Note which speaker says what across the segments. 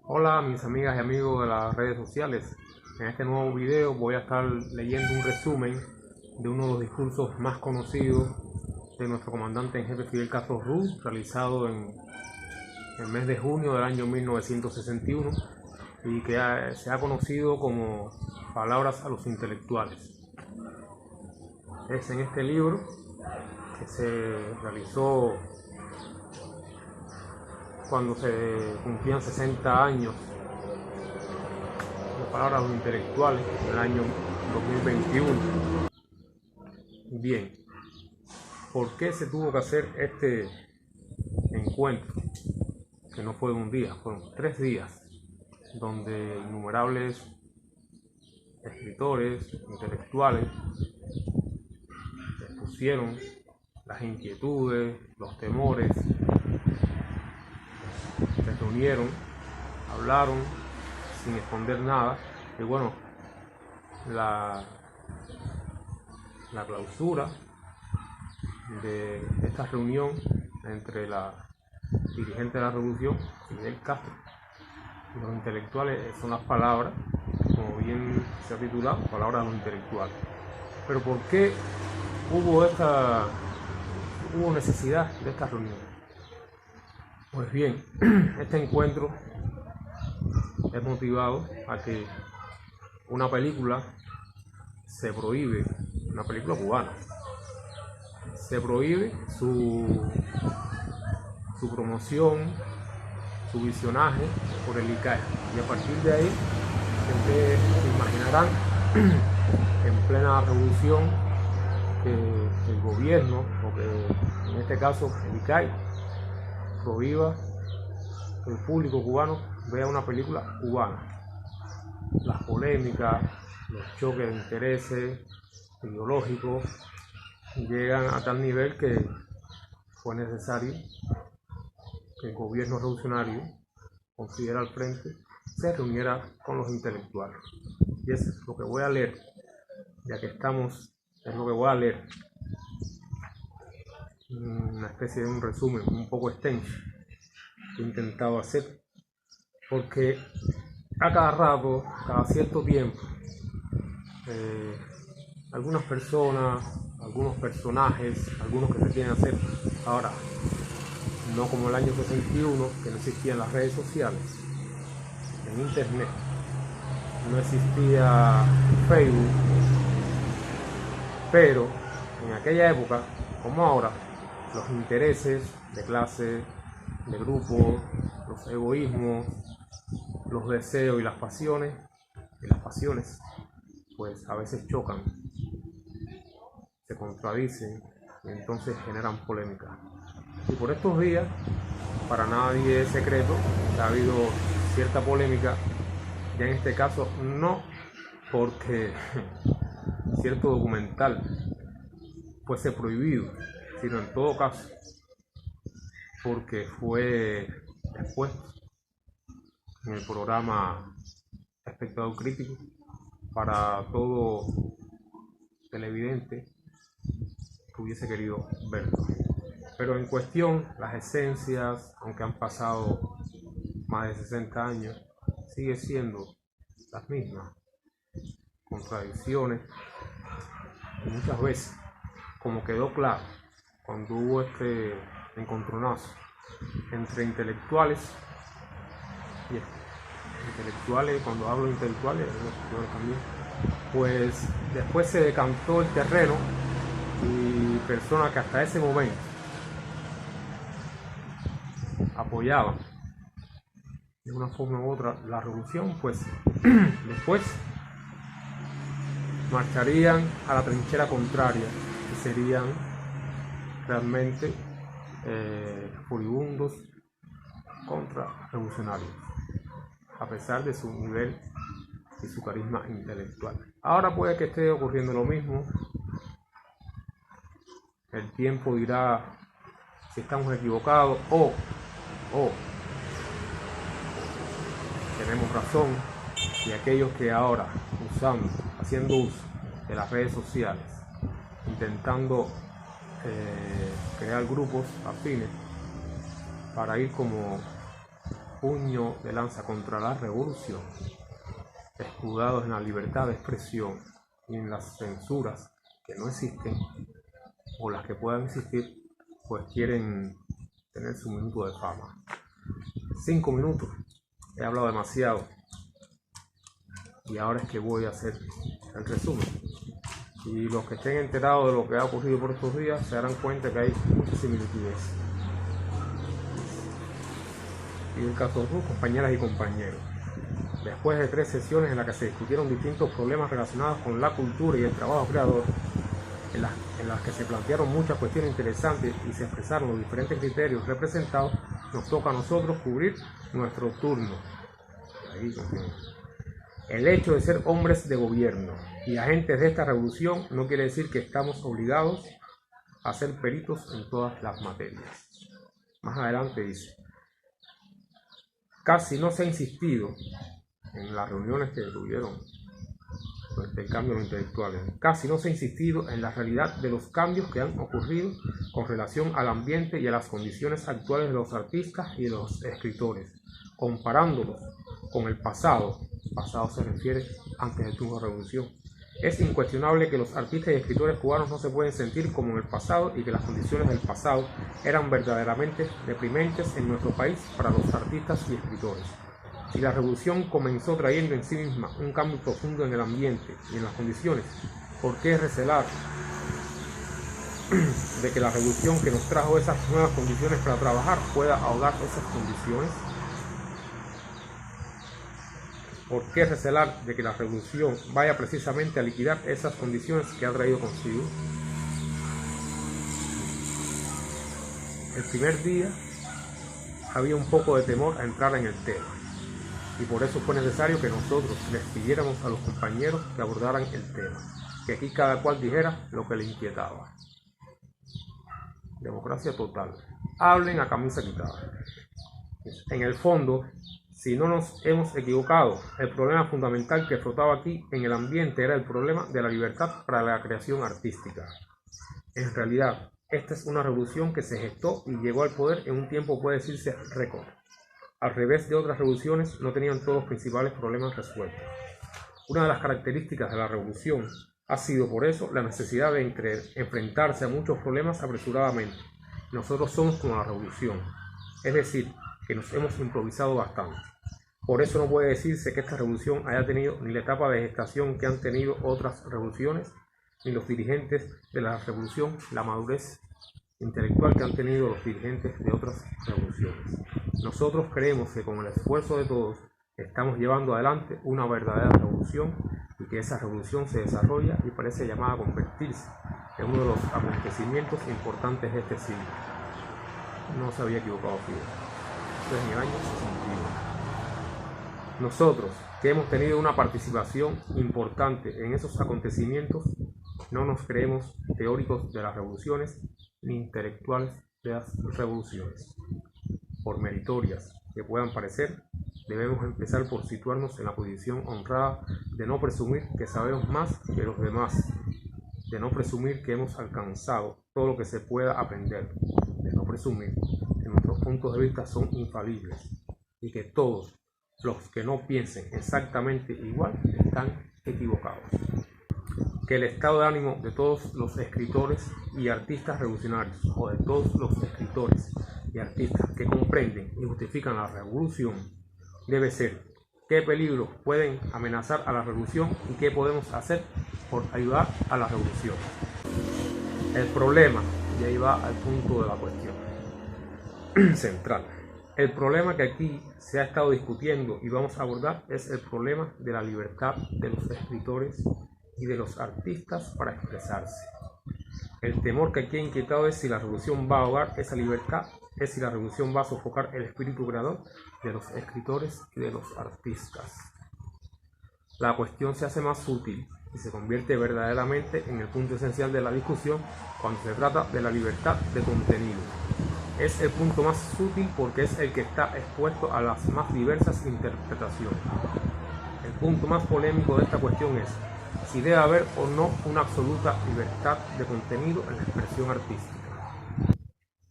Speaker 1: Hola mis amigas y amigos de las redes sociales. En este nuevo video voy a estar leyendo un resumen de uno de los discursos más conocidos de nuestro comandante en jefe Fidel Castro Ruz, realizado en el mes de junio del año 1961 y que se ha conocido como Palabras a los intelectuales. Es en este libro que se realizó cuando se cumplían 60 años de Palabras a los intelectuales en el año 2021. Bien, ¿por qué se tuvo que hacer este encuentro? Que no fue de un día, fueron 3 días, donde innumerables escritores, intelectuales, expusieron las inquietudes, los temores, se reunieron, hablaron sin esconder nada. Y bueno, la clausura de esta reunión entre la dirigente de la revolución, Fidel Castro, y los intelectuales son las palabras, como bien se ha titulado, Palabras a los intelectuales. Pero ¿por qué hubo necesidad de esta reunión? Pues bien, este encuentro es motivado a que una película se prohíbe, una película cubana, se prohíbe su promoción, su visionaje por el ICAE, y a partir de ahí ustedes se imaginarán en plena revolución que el gobierno, o que en este caso el ICAE, prohíba que el público cubano vea una película cubana. Las polémicas, los choques de intereses ideológicos llegan a tal nivel que fue necesario que el gobierno revolucionario, con Fidel al frente, se reuniera con los intelectuales. Y eso es lo que voy a leer, ya que estamos, es lo que voy a leer. Una especie de un resumen un poco extenso que he intentado hacer, porque a cada rato, cada cierto tiempo, algunas personas, algunos personajes, algunos que se quieren hacer ahora, no como el año 61, que no existían las redes sociales, en internet, no existía Facebook, pero en aquella época, como ahora, los intereses de clase, de grupo, los egoísmos, los deseos y las pasiones, pues a veces chocan, se contradicen y entonces generan polémica. Y por estos días, para nadie es secreto que ha habido cierta polémica, ya en este caso no porque cierto documental fuese prohibido, sino en todo caso porque fue expuesto en el programa Espectador Crítico para todo televidente que hubiese querido verlo. Pero en cuestión, las esencias, aunque han pasado más de 60 años, sigue siendo las mismas. Contradicciones, y muchas veces, como quedó claro cuando hubo este encontronazo entre intelectuales y intelectuales, cuando hablo de intelectuales, también, pues después se decantó el terreno y personas que hasta ese momento apoyaban de una forma u otra la revolución, pues después marcharían a la trinchera contraria y serían realmente furibundos contra revolucionarios, a pesar de su nivel y su carisma intelectual. Ahora puede que esté ocurriendo lo mismo. El tiempo dirá si estamos equivocados o tenemos razón, y aquellos que ahora haciendo uso de las redes sociales, intentando crear grupos afines para ir como puño de lanza contra la revolución, escudados en la libertad de expresión y en las censuras que no existen o las que puedan existir, pues quieren tener su minuto de fama. 5 minutos, he hablado demasiado y ahora es que voy a hacer el resumen. Y los que estén enterados de lo que ha ocurrido por estos días se darán cuenta que hay muchas similitudes. Y el caso de sus compañeras y compañeros. Después de 3 sesiones en las que se discutieron distintos problemas relacionados con la cultura y el trabajo creador, en las que se plantearon muchas cuestiones interesantes y se expresaron los diferentes criterios representados, nos toca a nosotros cubrir nuestro turno. Ahí continúa. El hecho de ser hombres de gobierno y agentes de esta revolución no quiere decir que estamos obligados a ser peritos en todas las materias. Más adelante dice: casi no se ha insistido en las reuniones que tuvieron por intercambio de intelectuales, casi no se ha insistido en la realidad de los cambios que han ocurrido con relación al ambiente y a las condiciones actuales de los artistas y de los escritores, comparándolos con el pasado. Pasado se refiere antes del triunfo de la revolución. Es incuestionable que los artistas y escritores cubanos no se pueden sentir como en el pasado y que las condiciones del pasado eran verdaderamente deprimentes en nuestro país para los artistas y escritores. Si la revolución comenzó trayendo en sí misma un cambio profundo en el ambiente y en las condiciones, ¿por qué recelar de que la revolución que nos trajo esas nuevas condiciones para trabajar pueda ahogar esas condiciones? ¿Por qué recelar de que la revolución vaya precisamente a liquidar esas condiciones que ha traído consigo? El primer día había un poco de temor a entrar en el tema, y por eso fue necesario que nosotros les pidiéramos a los compañeros que abordaran el tema, que aquí cada cual dijera lo que le inquietaba. Democracia total. Hablen a camisa quitada. En el fondo, si no nos hemos equivocado, el problema fundamental que flotaba aquí en el ambiente era el problema de la libertad para la creación artística. En realidad, esta es una revolución que se gestó y llegó al poder en un tiempo, puede decirse, récord. Al revés de otras revoluciones, no tenían todos los principales problemas resueltos. Una de las características de la revolución ha sido por eso la necesidad de enfrentarse a muchos problemas apresuradamente. Nosotros somos como la revolución, es decir, que nos hemos improvisado bastante. Por eso no puede decirse que esta revolución haya tenido ni la etapa de gestación que han tenido otras revoluciones, ni los dirigentes de la revolución la madurez intelectual que han tenido los dirigentes de otras revoluciones. Nosotros creemos que con el esfuerzo de todos estamos llevando adelante una verdadera revolución y que esa revolución se desarrolla y parece llamada a convertirse en uno de los acontecimientos importantes de este siglo. No se había equivocado Fidel. Esto es en el año 61. Nosotros, que hemos tenido una participación importante en esos acontecimientos, no nos creemos teóricos de las revoluciones ni intelectuales de las revoluciones. Por meritorias que puedan parecer, debemos empezar por situarnos en la posición honrada de no presumir que sabemos más que los demás, de no presumir que hemos alcanzado todo lo que se pueda aprender, de no presumir que nuestros puntos de vista son infalibles y que todos los que no piensen exactamente igual están equivocados. Que el estado de ánimo de todos los escritores y artistas revolucionarios, o de todos los escritores y artistas que comprenden y justifican la revolución, debe ser: ¿qué peligros pueden amenazar a la revolución y qué podemos hacer por ayudar a la revolución? El problema, y ahí va al punto de la cuestión central. El problema que aquí se ha estado discutiendo y vamos a abordar es el problema de la libertad de los escritores y de los artistas para expresarse. El temor que aquí ha inquietado es si la revolución va a ahogar esa libertad, es si la revolución va a sofocar el espíritu creador de los escritores y de los artistas. La cuestión se hace más útil y se convierte verdaderamente en el punto esencial de la discusión cuando se trata de la libertad de contenido. Es el punto más útil porque es el que está expuesto a las más diversas interpretaciones. El punto más polémico de esta cuestión es si debe haber o no una absoluta libertad de contenido en la expresión artística.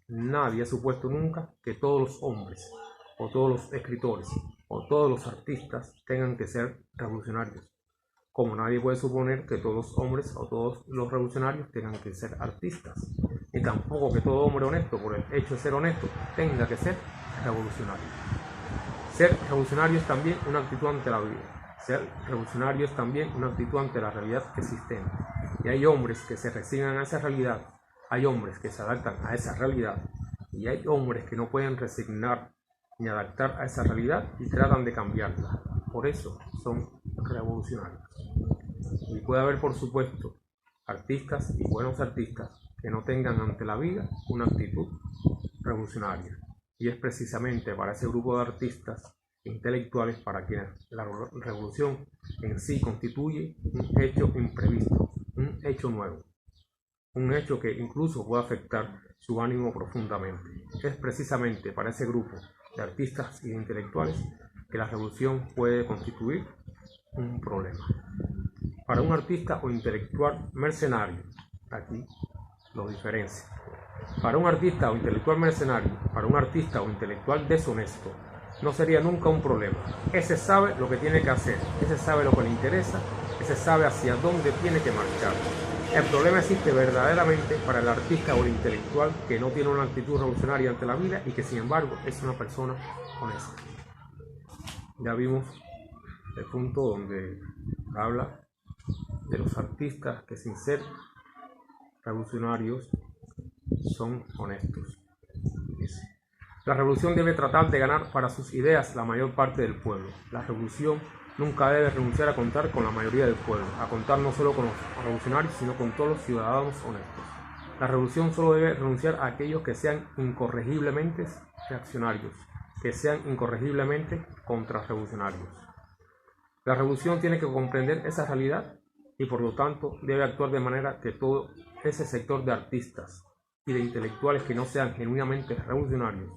Speaker 1: Nadie ha supuesto nunca que todos los hombres o todos los escritores o todos los artistas tengan que ser revolucionarios, como nadie puede suponer que todos los hombres o todos los revolucionarios tengan que ser artistas, ni tampoco que todo hombre honesto, por el hecho de ser honesto, tenga que ser revolucionario. Ser revolucionario es también una actitud ante la vida. Ser revolucionario es también una actitud ante la realidad existente. Y hay hombres que se resignan a esa realidad, hay hombres que se adaptan a esa realidad, y hay hombres que no pueden resignar ni adaptar a esa realidad y tratan de cambiarla. Por eso son revolucionarios. Y puede haber, por supuesto, artistas y buenos artistas que no tengan ante la vida una actitud revolucionaria. Y es precisamente para ese grupo de artistas intelectuales para quienes la revolución en sí constituye un hecho imprevisto, un hecho nuevo, un hecho que incluso puede afectar su ánimo profundamente. Es precisamente para ese grupo de artistas y de intelectuales que la revolución puede constituir un problema. Para un artista o intelectual mercenario, aquí lo diferencia. Para un artista o intelectual mercenario, para un artista o intelectual deshonesto, no sería nunca un problema. Ese sabe lo que tiene que hacer, ese sabe lo que le interesa, ese sabe hacia dónde tiene que marchar. El problema existe verdaderamente para el artista o el intelectual que no tiene una actitud revolucionaria ante la vida y que sin embargo es una persona honesta. Ya vimos el punto donde habla de los artistas que sin ser revolucionarios son honestos. La revolución debe tratar de ganar para sus ideas la mayor parte del pueblo. La revolución nunca debe renunciar a contar con la mayoría del pueblo, a contar no solo con los revolucionarios, sino con todos los ciudadanos honestos. La revolución solo debe renunciar a aquellos que sean incorregiblemente reaccionarios, que sean incorregiblemente contrarrevolucionarios. La revolución tiene que comprender esa realidad y por lo tanto debe actuar de manera que todo ese sector de artistas y de intelectuales que no sean genuinamente revolucionarios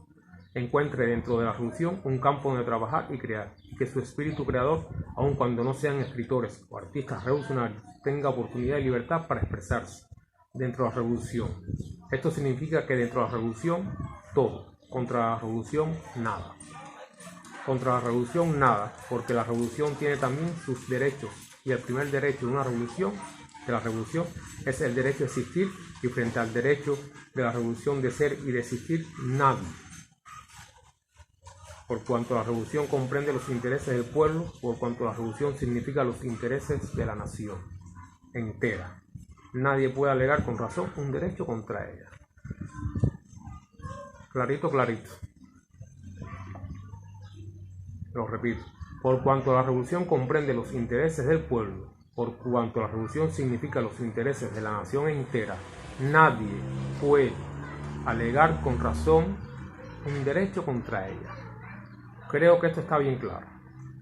Speaker 1: encuentre dentro de la revolución un campo donde trabajar y crear, y que su espíritu creador, aun cuando no sean escritores o artistas revolucionarios, tenga oportunidad y libertad para expresarse dentro de la revolución. Esto significa que dentro de la revolución todo, contra la revolución nada. Contra la revolución nada, porque la revolución tiene también sus derechos, y el primer derecho de una revolución, de la revolución, es el derecho de existir, y frente al derecho de la revolución de ser y de existir, nadie. Por cuanto la revolución comprende los intereses del pueblo, por cuanto la revolución significa los intereses de la nación entera. Nadie puede alegar con razón un derecho contra ella. Clarito, clarito. Lo repito. Por cuanto la revolución comprende los intereses del pueblo, por cuanto la revolución significa los intereses de la nación entera, nadie puede alegar con razón un derecho contra ella. Creo que esto está bien claro.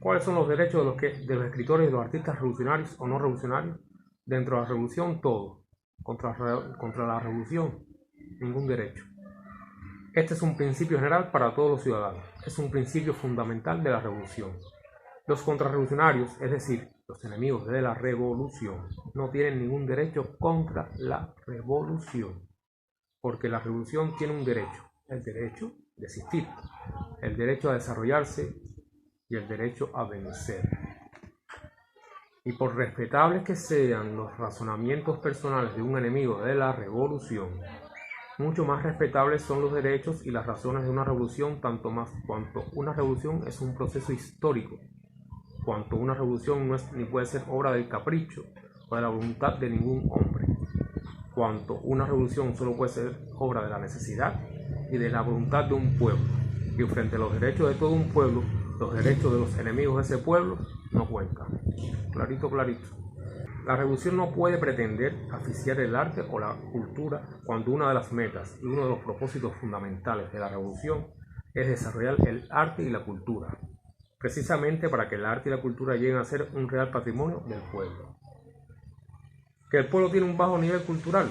Speaker 1: ¿Cuáles son los derechos de los escritores y de los artistas revolucionarios o no revolucionarios? Dentro de la revolución, todo. Contra la revolución, ningún derecho. Este es un principio general para todos los ciudadanos. Es un principio fundamental de la revolución. Los contrarrevolucionarios, es decir, los enemigos de la revolución, no tienen ningún derecho contra la revolución. Porque la revolución tiene un derecho, el derecho de existir, el derecho a desarrollarse y el derecho a vencer. Y por respetables que sean los razonamientos personales de un enemigo de la revolución, mucho más respetables son los derechos y las razones de una revolución, tanto más cuanto una revolución es un proceso histórico, cuanto una revolución no es ni puede ser obra del capricho o de la voluntad de ningún hombre, cuanto una revolución solo puede ser obra de la necesidad y de la voluntad de un pueblo, y frente a los derechos de todo un pueblo, los derechos de los enemigos de ese pueblo no cuentan. Clarito, clarito. La revolución no puede pretender asfixiar el arte o la cultura cuando una de las metas y uno de los propósitos fundamentales de la revolución es desarrollar el arte y la cultura, precisamente para que el arte y la cultura lleguen a ser un real patrimonio del pueblo. Que el pueblo tiene un bajo nivel cultural,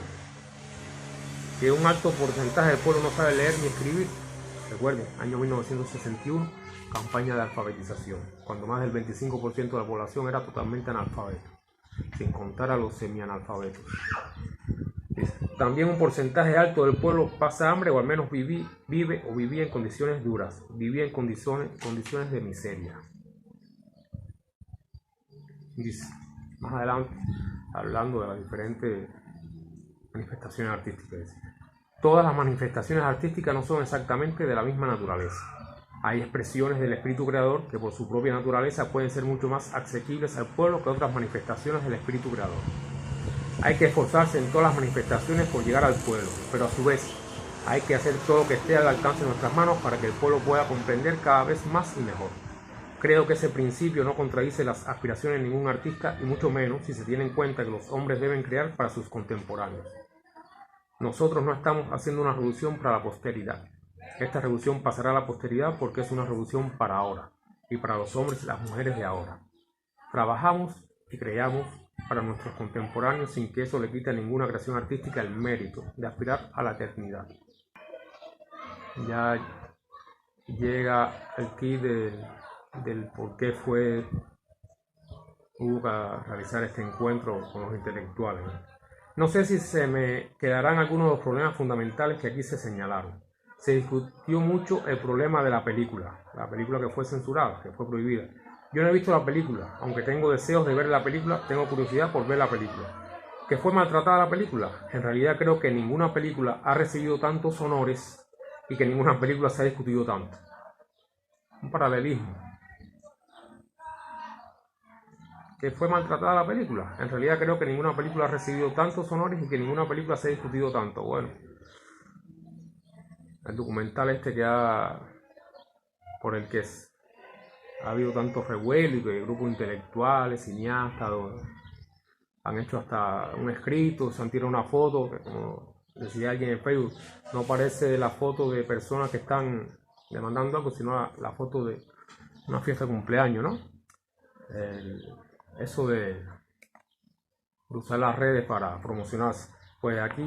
Speaker 1: que un alto porcentaje del pueblo no sabe leer ni escribir. Recuerden, año 1961, campaña de alfabetización, cuando más del 25% de la población era totalmente analfabeto, sin contar a los semianalfabetos. También un porcentaje alto del pueblo pasa hambre o al menos vive o vivía en condiciones duras, vivía en condiciones de miseria. Dice, más adelante, hablando de las diferentes manifestaciones artísticas. Todas las manifestaciones artísticas no son exactamente de la misma naturaleza. Hay expresiones del espíritu creador que por su propia naturaleza pueden ser mucho más asequibles al pueblo que otras manifestaciones del espíritu creador. Hay que esforzarse en todas las manifestaciones por llegar al pueblo, pero a su vez hay que hacer todo lo que esté al alcance de nuestras manos para que el pueblo pueda comprender cada vez más y mejor. Creo que ese principio no contradice las aspiraciones de ningún artista y mucho menos si se tiene en cuenta que los hombres deben crear para sus contemporáneos. Nosotros no estamos haciendo una revolución para la posteridad. Esta revolución pasará a la posteridad porque es una revolución para ahora y para los hombres y las mujeres de ahora. Trabajamos y creamos para nuestros contemporáneos sin que eso le quite a ninguna creación artística el mérito de aspirar a la eternidad. Ya llega el key del por qué hubo que realizar este encuentro con los intelectuales. No sé si se me quedarán algunos de los problemas fundamentales que aquí se señalaron. Se discutió mucho el problema de la película que fue censurada, que fue prohibida. Yo no he visto la película, aunque tengo deseos de ver la película, tengo curiosidad por ver la película. ¿Que fue maltratada la película? En realidad creo que ninguna película ha recibido tantos honores y que ninguna película se ha discutido tanto. Un paralelismo. ¿Que fue maltratada la película? En realidad creo que ninguna película ha recibido tantos honores y que ninguna película se ha discutido tanto. Bueno, el documental por el que ha habido tanto revuelo y que grupos intelectuales, cineastas, han hecho hasta un escrito, se han tirado una foto, que como decía alguien en Facebook, no parece la foto de personas que están demandando algo, sino la foto de una fiesta de cumpleaños, ¿no? Eso de usar las redes para promocionarse. Pues aquí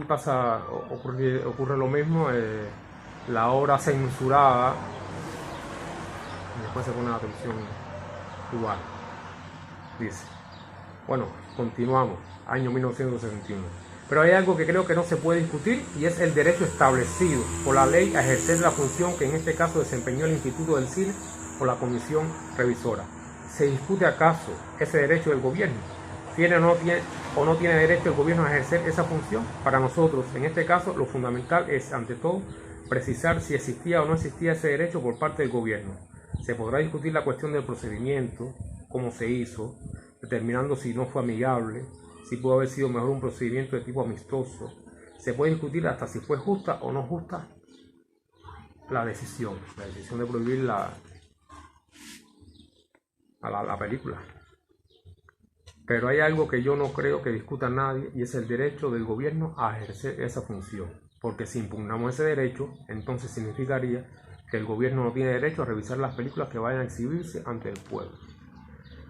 Speaker 1: ocurre lo mismo, la obra censurada y después se pone la atención igual. Dice, bueno, continuamos, año 1961. Pero hay algo que creo que no se puede discutir y es el derecho establecido por la ley a ejercer la función que en este caso desempeñó el Instituto del Cine o la Comisión Revisora. ¿Se discute acaso ese derecho del gobierno? ¿Tiene o no tiene derecho el gobierno a ejercer esa función? Para nosotros, en este caso, lo fundamental es, ante todo, precisar si existía o no existía ese derecho por parte del gobierno. Se podrá discutir la cuestión del procedimiento, cómo se hizo, determinando si no fue amigable, si pudo haber sido mejor un procedimiento de tipo amistoso. Se puede discutir hasta si fue justa o no justa la decisión de prohibir la película. Pero hay algo que yo no creo que discuta nadie y es el derecho del gobierno a ejercer esa función. Porque si impugnamos ese derecho, entonces significaría que el gobierno no tiene derecho a revisar las películas que vayan a exhibirse ante el pueblo.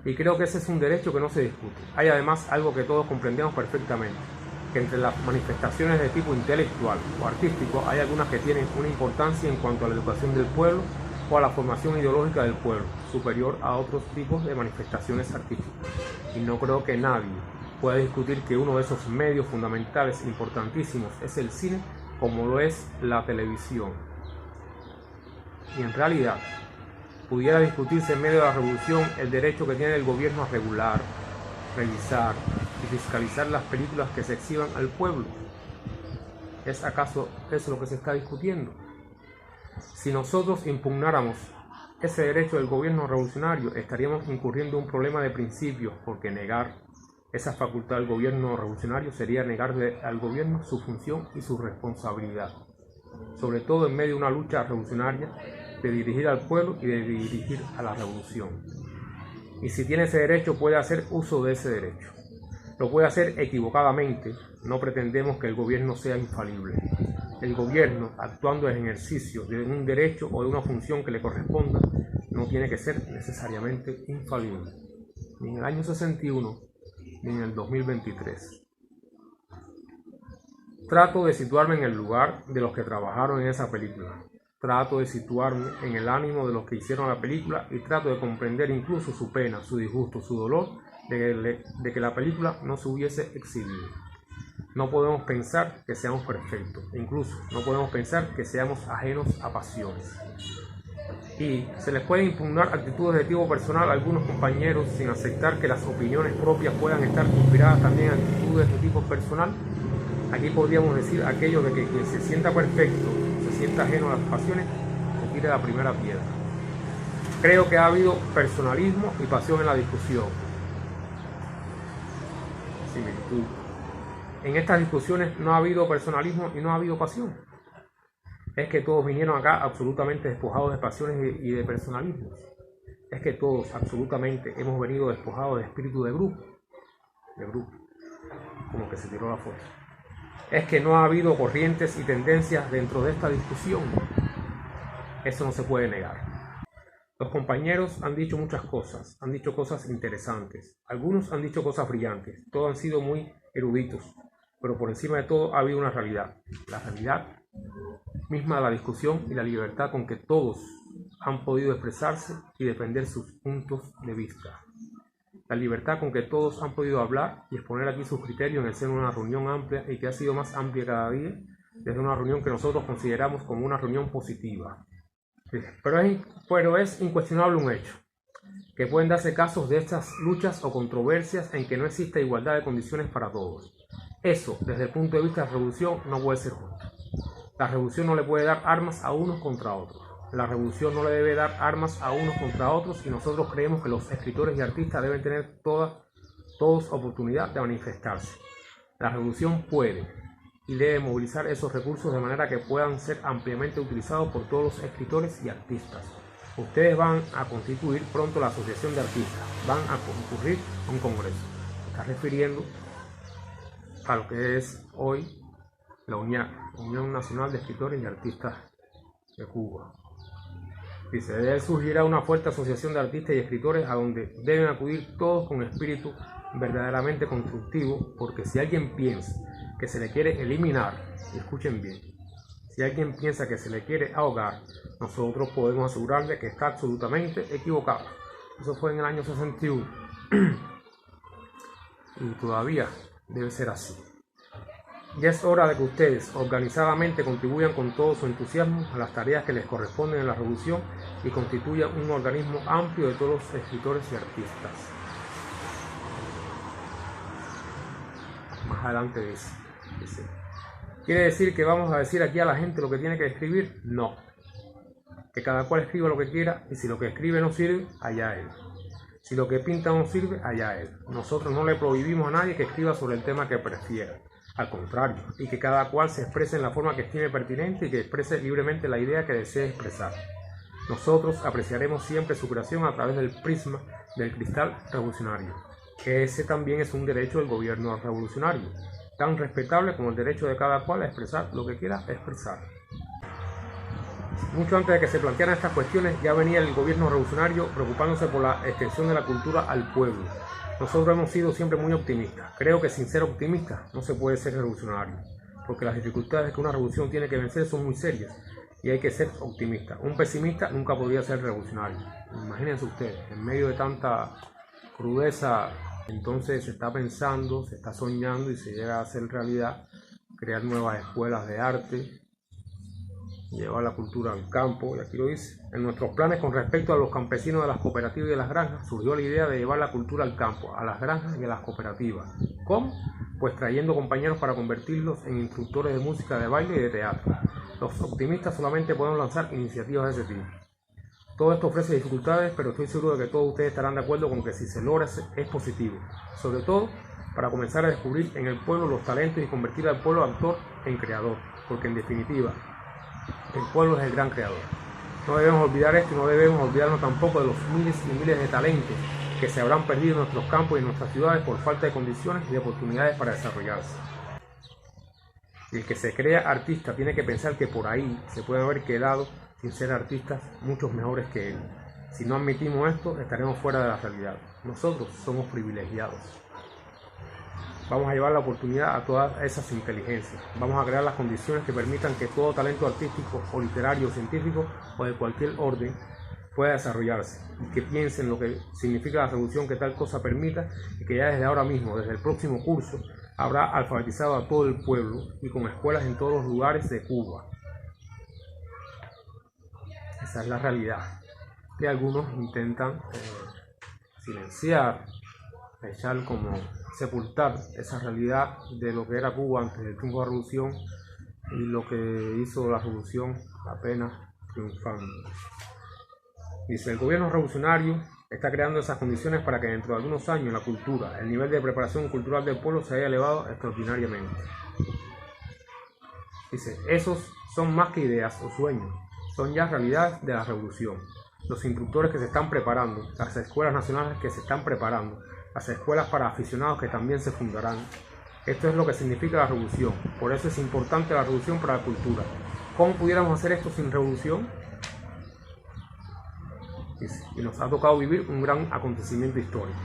Speaker 1: Y creo que ese es un derecho que no se discute. Hay además algo que todos comprendemos perfectamente, que entre las manifestaciones de tipo intelectual o artístico hay algunas que tienen una importancia en cuanto a la educación del pueblo o a la formación ideológica del pueblo, superior a otros tipos de manifestaciones artísticas. Y no creo que nadie pueda discutir que uno de esos medios fundamentales importantísimos es el cine, como lo es la televisión. Y en realidad, pudiera discutirse en medio de la revolución el derecho que tiene el gobierno a regular, revisar y fiscalizar las películas que se exhiban al pueblo. ¿Es acaso eso lo que se está discutiendo? Si nosotros impugnáramos ese derecho del gobierno revolucionario, estaríamos incurriendo en un problema de principios, porque negar esa facultad del gobierno revolucionario sería negarle al gobierno su función y su responsabilidad, sobre todo en medio de una lucha revolucionaria de dirigir al pueblo y de dirigir a la revolución. Y si tiene ese derecho, puede hacer uso de ese derecho. Lo puede hacer equivocadamente. No pretendemos que el gobierno sea infalible. El gobierno, actuando en ejercicio de un derecho o de una función que le corresponda, no tiene que ser necesariamente infalible, ni en el año 61, ni en el 2023. Trato de situarme en el lugar de los que trabajaron en esa película. Trato de situarme en el ánimo de los que hicieron la película y trato de comprender incluso su pena, su disgusto, su dolor de que la película no se hubiese exhibido. No podemos pensar que seamos perfectos, incluso no podemos pensar que seamos ajenos a pasiones. Y se les puede impugnar actitudes de tipo personal a algunos compañeros sin aceptar que las opiniones propias puedan estar inspiradas también en actitudes de tipo personal. Aquí podríamos decir aquello de que quien se sienta perfecto, se sienta ajeno a las pasiones, se tire la primera piedra. Creo que ha habido personalismo y pasión en la discusión. Similitud. En estas discusiones no ha habido personalismo y no ha habido pasión. Es que todos vinieron acá absolutamente despojados de pasiones y de personalismo. Es que todos absolutamente hemos venido despojados de espíritu de grupo. Como que se tiró la foto. Es que no ha habido corrientes y tendencias dentro de esta discusión. Eso no se puede negar. Los compañeros han dicho muchas cosas, han dicho cosas interesantes. Algunos han dicho cosas brillantes. Todos han sido muy eruditos. Pero por encima de todo ha habido una realidad. La realidad misma de la discusión y la libertad con que todos han podido expresarse y defender sus puntos de vista. La libertad con que todos han podido hablar y exponer aquí sus criterios en el seno de una reunión amplia y que ha sido más amplia cada día desde una reunión que nosotros consideramos como una reunión positiva. Pero es incuestionable un hecho, que pueden darse casos de estas luchas o controversias en que no existe igualdad de condiciones para todos. Eso, desde el punto de vista de la revolución, no puede ser justo. La revolución no le puede dar armas a unos contra otros. La revolución no le debe dar armas a unos contra otros y nosotros creemos que los escritores y artistas deben tener todos oportunidad de manifestarse. La revolución puede y debe movilizar esos recursos de manera que puedan ser ampliamente utilizados por todos los escritores y artistas. Ustedes van a constituir pronto la Asociación de Artistas, van a concurrir a un congreso. Se está refiriendo a lo que es hoy la Unión Nacional de Escritores y Artistas de Cuba. Dice, de él surgirá una fuerte asociación de artistas y escritores a donde deben acudir todos con espíritu verdaderamente constructivo, porque si alguien piensa que se le quiere eliminar, y escuchen bien, si alguien piensa que se le quiere ahogar, nosotros podemos asegurarle que está absolutamente equivocado. Eso fue en el año 61 y todavía debe ser así. Ya es hora de que ustedes organizadamente contribuyan con todo su entusiasmo a las tareas que les corresponden en la revolución y constituyan un organismo amplio de todos los escritores y artistas. Más adelante dice, ¿quiere decir que vamos a decir aquí a la gente lo que tiene que escribir? No. Que cada cual escriba lo que quiera y si lo que escribe no sirve, allá él. Si lo que pinta no sirve, allá él. Nosotros no le prohibimos a nadie que escriba sobre el tema que prefiera. Al contrario, y que cada cual se exprese en la forma que estime pertinente y que exprese libremente la idea que desee expresar. Nosotros apreciaremos siempre su creación a través del prisma del cristal revolucionario, que ese también es un derecho del gobierno revolucionario, tan respetable como el derecho de cada cual a expresar lo que quiera expresar. Mucho antes de que se plantearan estas cuestiones, ya venía el gobierno revolucionario preocupándose por la extensión de la cultura al pueblo. Nosotros hemos sido siempre muy optimistas. Creo que sin ser optimistas no se puede ser revolucionario, porque las dificultades que una revolución tiene que vencer son muy serias y hay que ser optimista. Un pesimista nunca podría ser revolucionario. Imagínense ustedes, en medio de tanta crudeza, entonces se está pensando, se está soñando y se llega a hacer realidad, crear nuevas escuelas de arte, llevar la cultura al campo, y aquí lo dice. En nuestros planes con respecto a los campesinos de las cooperativas y de las granjas, surgió la idea de llevar la cultura al campo, a las granjas y a las cooperativas. ¿Cómo? Pues trayendo compañeros para convertirlos en instructores de música, de baile y de teatro. Los optimistas solamente podemos lanzar iniciativas de ese tipo. Todo esto ofrece dificultades, pero estoy seguro de que todos ustedes estarán de acuerdo con que si se logra es positivo. Sobre todo para comenzar a descubrir en el pueblo los talentos y convertir al pueblo actor en creador, porque en definitiva el pueblo es el gran creador. No debemos olvidar esto y no debemos olvidarnos tampoco de los miles y miles de talentos que se habrán perdido en nuestros campos y en nuestras ciudades por falta de condiciones y de oportunidades para desarrollarse. Y el que se crea artista tiene que pensar que por ahí se pueden haber quedado sin ser artistas muchos mejores que él. Si no admitimos esto, estaremos fuera de la realidad. Nosotros somos privilegiados. Vamos a llevar la oportunidad a todas esas inteligencias. Vamos a crear las condiciones que permitan que todo talento artístico o literario o científico o de cualquier orden pueda desarrollarse y que piensen lo que significa la revolución que tal cosa permita y que ya desde ahora mismo, desde el próximo curso, habrá alfabetizado a todo el pueblo y con escuelas en todos los lugares de Cuba. Esa es la realidad que algunos intentan silenciar, echar como sepultar esa realidad de lo que era Cuba antes del triunfo de la revolución y lo que hizo la revolución apenas triunfando. Dice, el gobierno revolucionario está creando esas condiciones para que dentro de algunos años la cultura, el nivel de preparación cultural del pueblo se haya elevado extraordinariamente. Dice, esos son más que ideas o sueños, son ya realidades de la revolución. Los instructores que se están preparando, las escuelas nacionales que se están preparando, las escuelas para aficionados que también se fundarán. Esto es lo que significa la revolución, por eso es importante la revolución para la cultura. ¿Cómo pudiéramos hacer esto sin revolución? Y nos ha tocado vivir un gran acontecimiento histórico.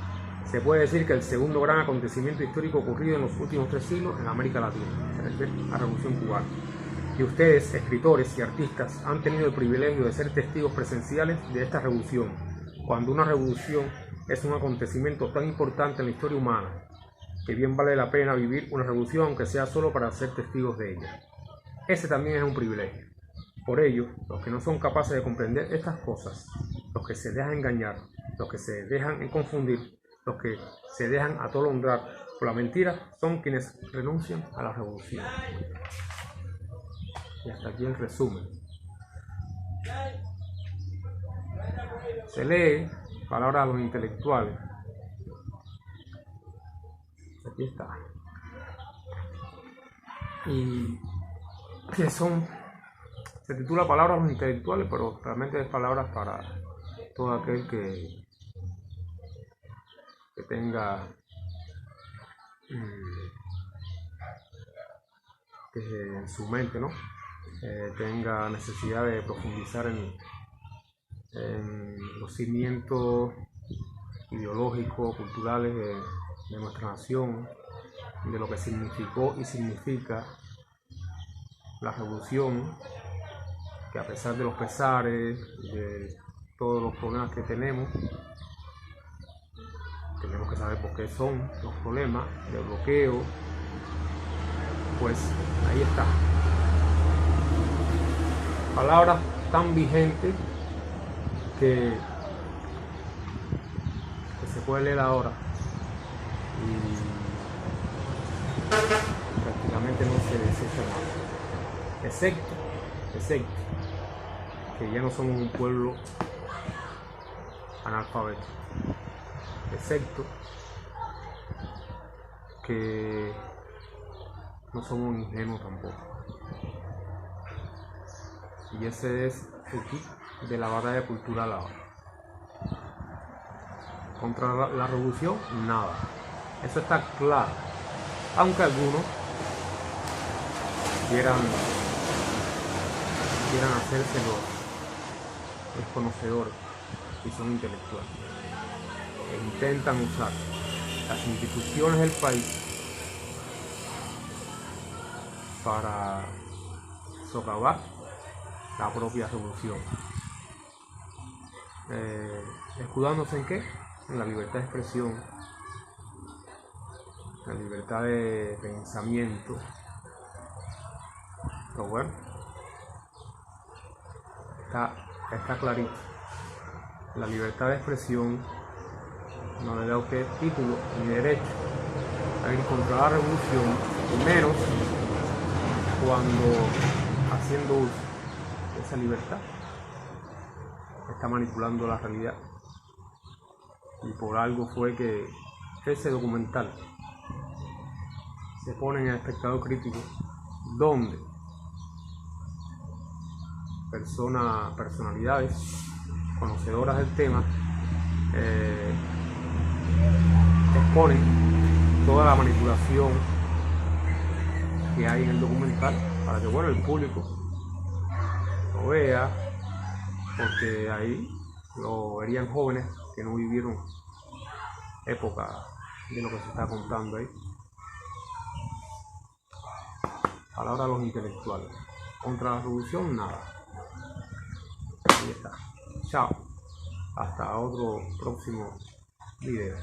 Speaker 1: Se puede decir que el segundo gran acontecimiento histórico ocurrido en los últimos 3 siglos en América Latina, se refiere a la Revolución Cubana. Y ustedes, escritores y artistas, han tenido el privilegio de ser testigos presenciales de esta revolución, cuando una revolución es un acontecimiento tan importante en la historia humana, que bien vale la pena vivir una revolución aunque sea solo para ser testigos de ella. Ese también es un privilegio. Por ello, los que no son capaces de comprender estas cosas, los que se dejan engañar, los que se dejan confundir, los que se dejan atolondrar por la mentira, son quienes renuncian a la revolución. Y hasta aquí el resumen. Se lee palabras de los intelectuales. Aquí está. Y que son, se titula Palabras de los intelectuales, pero realmente es palabras para todo aquel que tenga que en su mente, ¿no? Tenga necesidad de profundizar en los cimientos ideológicos, culturales de nuestra nación, de lo que significó y significa la revolución, que a pesar de los pesares, de todos los problemas que tenemos que saber por qué son los problemas de bloqueo, pues ahí está. Palabras tan vigentes que se puede leer ahora y prácticamente no se desecha nada, excepto que ya no somos un pueblo analfabeto, excepto que no somos ingenuos tampoco. Y ese es el kit de la batalla cultural ahora. Contra la revolución, nada. Eso está claro. Aunque algunos quieran hacerse los conocedores y son intelectuales. E intentan usar las instituciones del país para socavar la propia revolución. ¿Escudándose en qué? En la libertad de expresión, la libertad de pensamiento. Pero bueno, está clarito. La libertad de expresión no le da a usted título ni derecho a ir contra la revolución, y menos cuando, haciendo uso de esa libertad, está manipulando la realidad. Y por algo fue que ese documental se pone en el espectador crítico, donde personalidades conocedoras del tema exponen toda la manipulación que hay en el documental para que, bueno, el público lo vea, porque ahí lo verían jóvenes que no vivieron época de lo que se está contando ahí. Palabra de los intelectuales. Contra la revolución, nada. Ahí está. Chao. Hasta otro próximo video.